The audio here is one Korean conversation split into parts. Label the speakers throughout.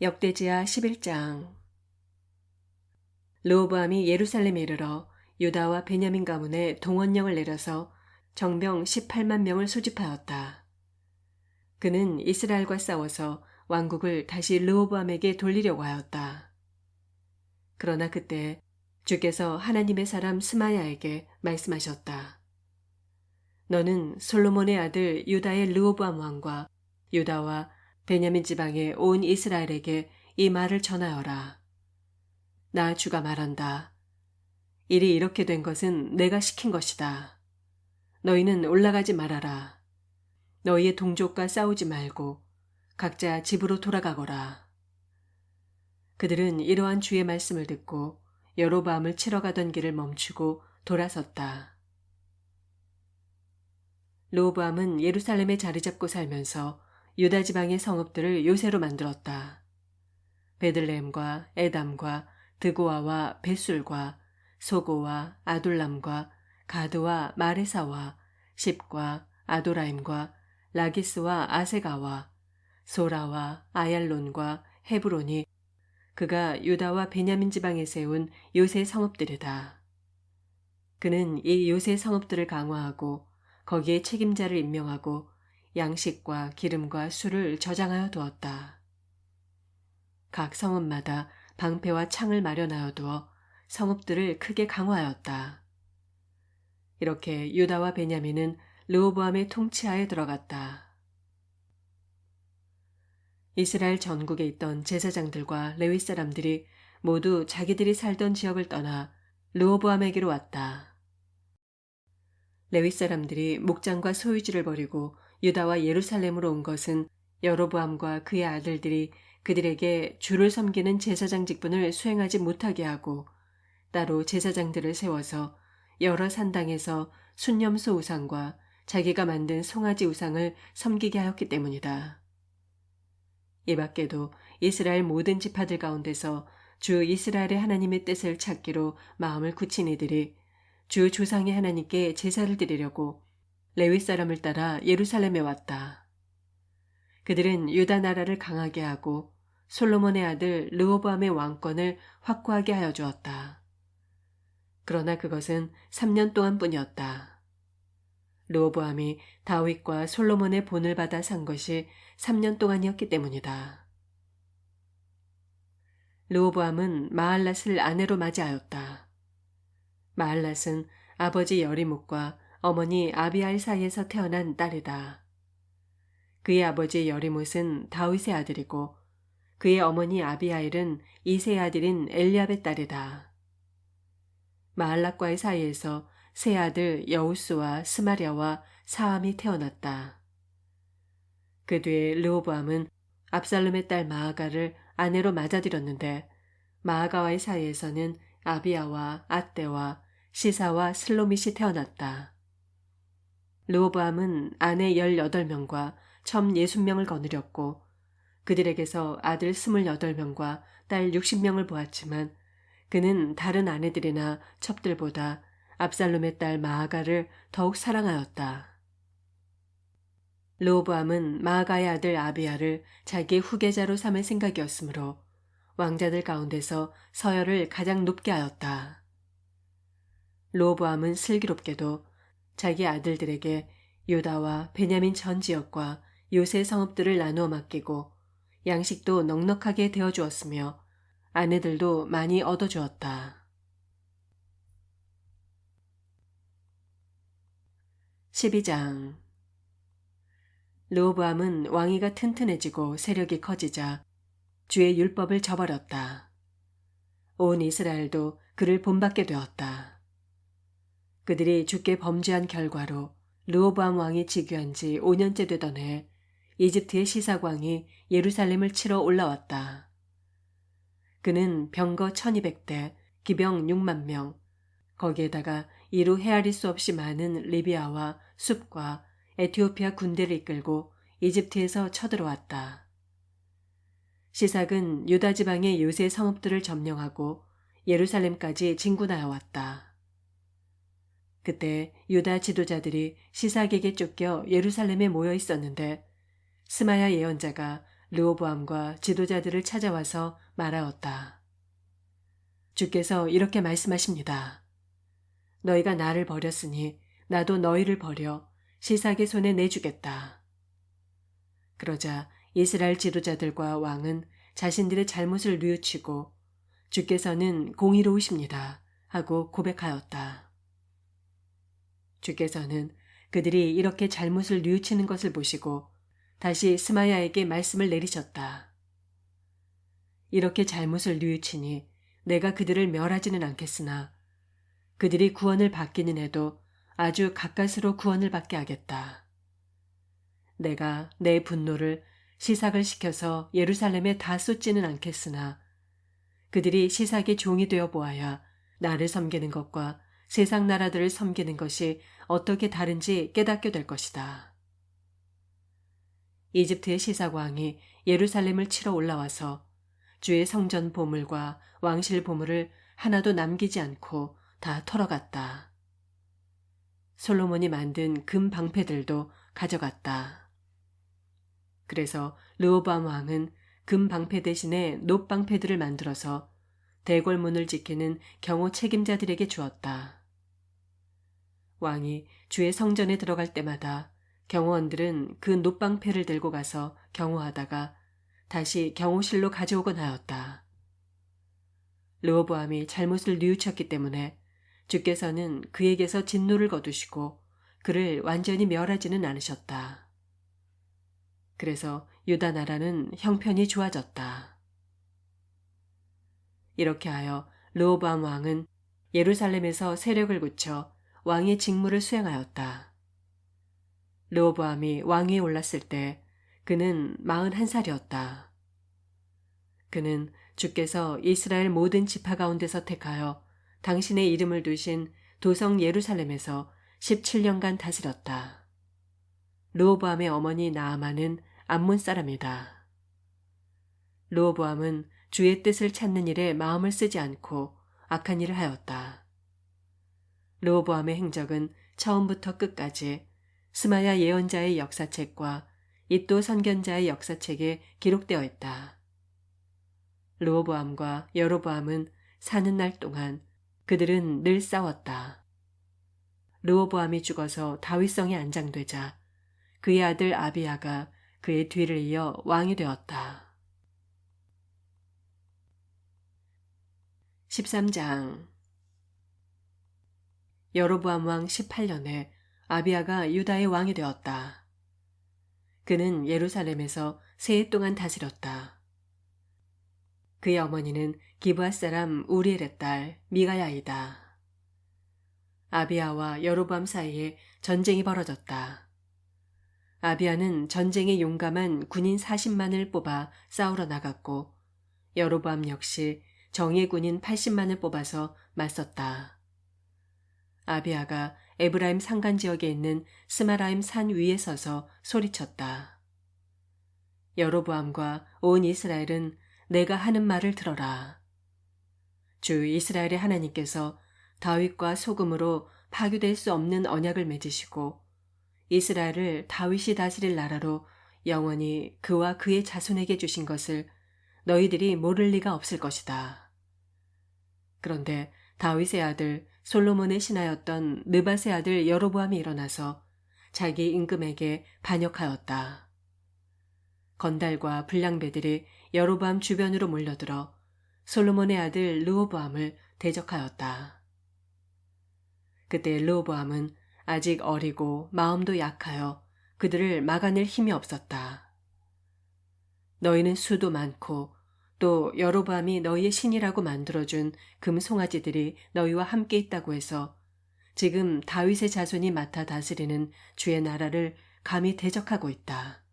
Speaker 1: 역대지하 11장. 르호보암이 예루살렘에 이르러 유다와 베냐민 가문에 동원령을 내려서 정병 18만 명을 소집하였다. 그는 이스라엘과 싸워서 왕국을 다시 르호보암에게 돌리려고 하였다. 그러나 그때 주께서 하나님의 사람 스마야에게 말씀하셨다. 너는 솔로몬의 아들 유다의 르호보암 왕과 유다와 베냐민 지방의 온 이스라엘에게 이 말을 전하여라. 나 주가 말한다. 일이 이렇게 된 것은 내가 시킨 것이다. 너희는 올라가지 말아라. 너희의 동족과 싸우지 말고 각자 집으로 돌아가거라. 그들은 이러한 주의 말씀을 듣고 여로보암을 치러 가던 길을 멈추고 돌아섰다. 르호보암은 예루살렘에 자리 잡고 살면서 유다 지방의 성읍들을 요새로 만들었다. 베들레헴과 에담과 드고아와 벳술과 소고와 아둘람과 가드와 마레사와 십과 아도라임과 라기스와 아세가와 소라와 아얄론과 헤브론이 그가 유다와 베냐민 지방에 세운 요새 성읍들이다. 그는 이 요새 성읍들을 강화하고 거기에 책임자를 임명하고 양식과 기름과 술을 저장하여 두었다. 각 성읍마다 방패와 창을 마련하여 두어 성읍들을 크게 강화하였다. 이렇게 유다와 베냐민은 르호보암의 통치하에 들어갔다. 이스라엘 전국에 있던 제사장들과 레위 사람들이 모두 자기들이 살던 지역을 떠나 르호보암에게로 왔다. 레위 사람들이 목장과 소유지를 버리고 유다와 예루살렘으로 온 것은 여로보암과 그의 아들들이 그들에게 주를 섬기는 제사장 직분을 수행하지 못하게 하고 따로 제사장들을 세워서 여러 산당에서 순념소 우상과 자기가 만든 송아지 우상을 섬기게 하였기 때문이다. 이 밖에도 이스라엘 모든 지파들 가운데서 주 이스라엘의 하나님의 뜻을 찾기로 마음을 굳힌 이들이 주 조상의 하나님께 제사를 드리려고 레위 사람을 따라 예루살렘에 왔다. 그들은 유다 나라를 강하게 하고 솔로몬의 아들 르호보암의 왕권을 확고하게 하여 주었다. 그러나 그것은 3년 동안뿐이었다. 르호보암이 다윗과 솔로몬의 본을 받아 산 것이 3년 동안이었기 때문이다. 르호보암은 마할랏을 아내로 맞이하였다. 마할랏은 아버지 여리목과 어머니 아비알 사이에서 태어난 딸이다. 그의 아버지 여리못은 다윗의 아들이고 그의 어머니 아비하일은 이새의 아들인 엘리압의 딸이다. 마할랏과의 사이에서 세 아들 여우스와 스마랴와 사암이 태어났다. 그 뒤에 르호보암은 압살롬의 딸 마아가를 아내로 맞아들였는데 마아가와의 사이에서는 아비야와 앗대와 시사와 슬로밋이 태어났다. 르호보암은 아내 18명과 첨 60명을 거느렸고 그들에게서 아들 28명과 딸 60명을 보았지만 그는 다른 아내들이나 첩들보다 압살롬의 딸 마아가를 더욱 사랑하였다. 르호보암은 마아가의 아들 아비야를 자기의 후계자로 삼을 생각이었으므로 왕자들 가운데서 서열을 가장 높게 하였다. 르호보암은 슬기롭게도 자기 아들들에게 유다와 베냐민 전 지역과 요새 성읍들을 나누어 맡기고 양식도 넉넉하게 되어주었으며 아내들도 많이 얻어주었다. 12장. 르호보암은 왕위가 튼튼해지고 세력이 커지자 주의 율법을 저버렸다. 온 이스라엘도 그를 본받게 되었다. 그들이 주께 범죄한 결과로 르호보암 왕이 즉위한 지 5년째 되던 해 이집트의 시삭왕이 예루살렘을 치러 올라왔다. 그는 병거 1200대, 기병 6만 명, 거기에다가 이루 헤아릴 수 없이 많은 리비아와 숲과 에티오피아 군대를 이끌고 이집트에서 쳐들어왔다. 시삭은 유다 지방의 요새 성읍들을 점령하고 예루살렘까지 진군하여 왔다. 그때 유다 지도자들이 시삭에게 쫓겨 예루살렘에 모여 있었는데 스마야 예언자가 르호보암과 지도자들을 찾아와서 말하였다. 주께서 이렇게 말씀하십니다. 너희가 나를 버렸으니 나도 너희를 버려 시삭의 손에 내주겠다. 그러자 이스라엘 지도자들과 왕은 자신들의 잘못을 뉘우치고 주께서는 공의로우십니다 하고 고백하였다. 주께서는 그들이 이렇게 잘못을 뉘우치는 것을 보시고 다시 스마야에게 말씀을 내리셨다. 이렇게 잘못을 뉘우치니 내가 그들을 멸하지는 않겠으나 그들이 구원을 받기는 해도 아주 가까스로 구원을 받게 하겠다. 내가 내 분노를 시삭을 시켜서 예루살렘에 다 쏟지는 않겠으나 그들이 시삭의 종이 되어 보아야 나를 섬기는 것과 세상 나라들을 섬기는 것이 어떻게 다른지 깨닫게 될 것이다. 이집트의 시삭왕이 예루살렘을 치러 올라와서 주의 성전 보물과 왕실 보물을 하나도 남기지 않고 다 털어갔다. 솔로몬이 만든 금 방패들도 가져갔다. 그래서 르호보암 왕은 금 방패 대신에 놋 방패들을 만들어서 대궐문을 지키는 경호 책임자들에게 주었다. 왕이 주의 성전에 들어갈 때마다 경호원들은 그 놋 방패를 들고 가서 경호하다가 다시 경호실로 가져오곤 하였다. 르호보암이 잘못을 뉘우쳤기 때문에 주께서는 그에게서 진노를 거두시고 그를 완전히 멸하지는 않으셨다. 그래서 유다 나라는 형편이 좋아졌다. 이렇게 하여 르호보암 왕은 예루살렘에서 세력을 굳혀 왕의 직무를 수행하였다. 르호보암이 왕위에 올랐을 때 그는 41살이었다. 그는 주께서 이스라엘 모든 지파 가운데서 택하여 당신의 이름을 두신 도성 예루살렘에서 17년간 다스렸다. 르호보암의 어머니 나아만은 암몬 사람이다. 르호보암은 주의 뜻을 찾는 일에 마음을 쓰지 않고 악한 일을 하였다. 르호보암의 행적은 처음부터 끝까지 스마야 예언자의 역사책과 iddo 선견자의 역사책에 기록되어 있다. 르호보암과 여로보암은 사는 날 동안 그들은 늘 싸웠다. 르호보암이 죽어서 다윗성에 안장되자 그의 아들 아비야가 그의 뒤를 이어 왕이 되었다. 13장 여로보암 왕 18년에 아비야가 유다의 왕이 되었다. 그는 예루살렘에서 3해 동안 다스렸다. 그의 어머니는 기브앗 사람 우리엘의 딸 미가야이다. 아비야와 여로보암 사이에 전쟁이 벌어졌다. 아비야는 전쟁에 용감한 군인 40만을 뽑아 싸우러 나갔고 여로보암 역시 정예 군인 80만을 뽑아서 맞섰다. 아비야가 에브라임 산간 지역에 있는 스마라임 산 위에 서서 소리쳤다. 여로보암과 온 이스라엘은 내가 하는 말을 들어라. 주 이스라엘의 하나님께서 다윗과 소금으로 파괴될 수 없는 언약을 맺으시고 이스라엘을 다윗이 다스릴 나라로 영원히 그와 그의 자손에게 주신 것을 너희들이 모를 리가 없을 것이다. 그런데 다윗의 아들 솔로몬의 신하였던 느밧의 아들 여로보암이 일어나서 자기 임금에게 반역하였다. 건달과 불량배들이 여로보암 주변으로 몰려들어 솔로몬의 아들 르호보암을 대적하였다. 그때 르호보암은 아직 어리고 마음도 약하여 그들을 막아낼 힘이 없었다. 너희는 수도 많고 또 여로보암이 너희의 신이라고 만들어준 금 송아지들이 너희와 함께 있다고 해서 지금 다윗의 자손이 맡아 다스리는 주의 나라를 감히 대적하고 있다.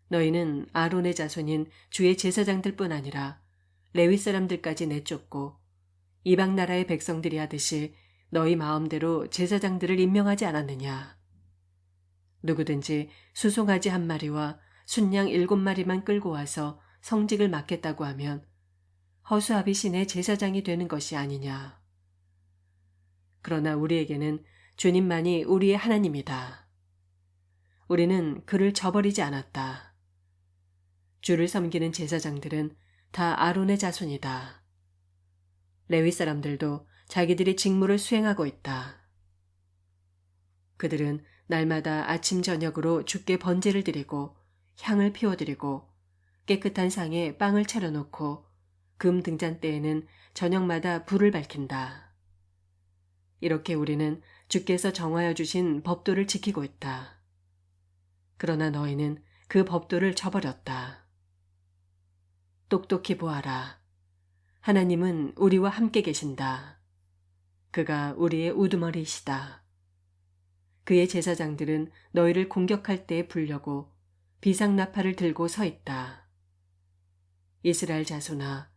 Speaker 1: 너희는 아론의 자손인 주의 제사장들뿐 아니라 레위 사람들까지 내쫓고 이방 나라의 백성들이 하듯이 너희 마음대로 제사장들을 임명하지 않았느냐. 누구든지 수송아지 1마리와 순양 7마리만 끌고 와서 성직을 맡겠다고 하면 허수아비 신의 제사장이 되는 것이 아니냐. 그러나 우리에게는 주님만이 우리의 하나님이다. 우리는 그를 저버리지 않았다. 주를 섬기는 제사장들은 다 아론의 자손이다. 레위 사람들도 자기들의 직무를 수행하고 있다. 그들은 날마다 아침 저녁으로 주께 번제를 드리고 향을 피워드리고 깨끗한 상에 빵을 차려놓고 금 등잔대에는 저녁마다 불을 밝힌다. 이렇게 우리는 주께서 정하여 주신 법도를 지키고 있다. 그러나 너희는 그 법도를 저버렸다. 똑똑히 보아라. 하나님은 우리와 함께 계신다. 그가 우리의 우두머리이시다. 그의 제사장들은 너희를 공격할 때에 불려고 비상나팔을 들고 서 있다. 이스라엘 자손아,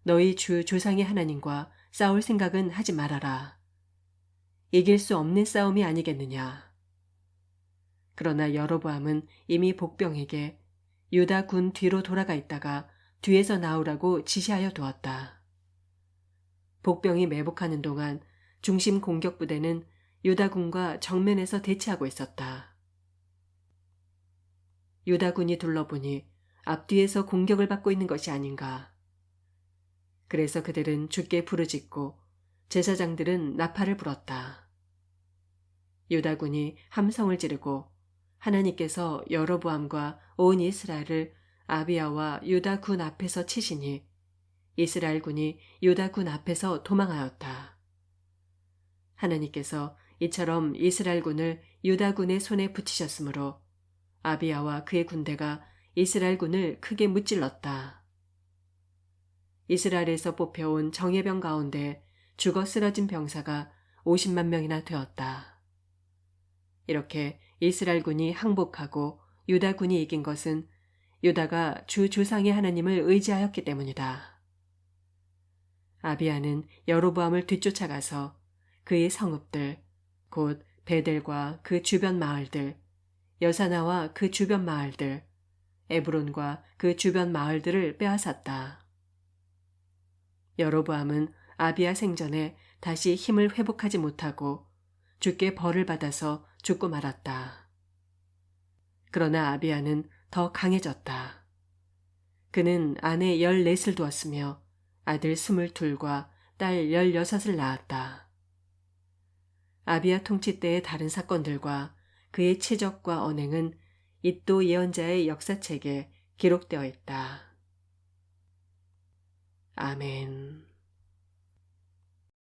Speaker 1: 너희 주 조상의 하나님과 싸울 생각은 하지 말아라. 이길 수 없는 싸움이 아니겠느냐. 그러나 여로보암은 이미 복병에게 유다 군 뒤로 돌아가 있다가 뒤에서 나오라고 지시하여 두었다. 복병이 매복하는 동안 중심 공격 부대는 유다군과 정면에서 대치하고 있었다. 유다군이 둘러보니 앞뒤에서 공격을 받고 있는 것이 아닌가. 그래서 그들은 주께 부르짖고 제사장들은 나팔을 불었다. 유다군이 함성을 지르고 하나님께서 여로보암과 온 이스라엘을 아비야와 유다군 앞에서 치시니 이스라엘군이 유다군 앞에서 도망하였다. 하나님께서 이처럼 이스라엘군을 유다군의 손에 붙이셨으므로 아비야와 그의 군대가 이스라엘군을 크게 무찔렀다. 이스라엘에서 뽑혀온 정예병 가운데 죽어 쓰러진 병사가 50만 명이나 되었다. 이렇게 이스라엘군이 항복하고 유다군이 이긴 것은 유다가 주 조상의 하나님을 의지하였기 때문이다. 아비야는 여로보암을 뒤쫓아가서 그의 성읍들, 곧 베델과 그 주변 마을들, 여사나와 그 주변 마을들, 에브론과 그 주변 마을들을 빼앗았다. 여로보암은 아비야 생전에 다시 힘을 회복하지 못하고 주께 벌을 받아서 죽고 말았다. 그러나 아비야는 더 강해졌다. 그는 아내 14을 두었으며 아들 22과 딸 16을 낳았다. 아비야 통치 때의 다른 사건들과 그의 치적과 언행은 잇도 예언자의 역사책에 기록되어 있다. 아멘.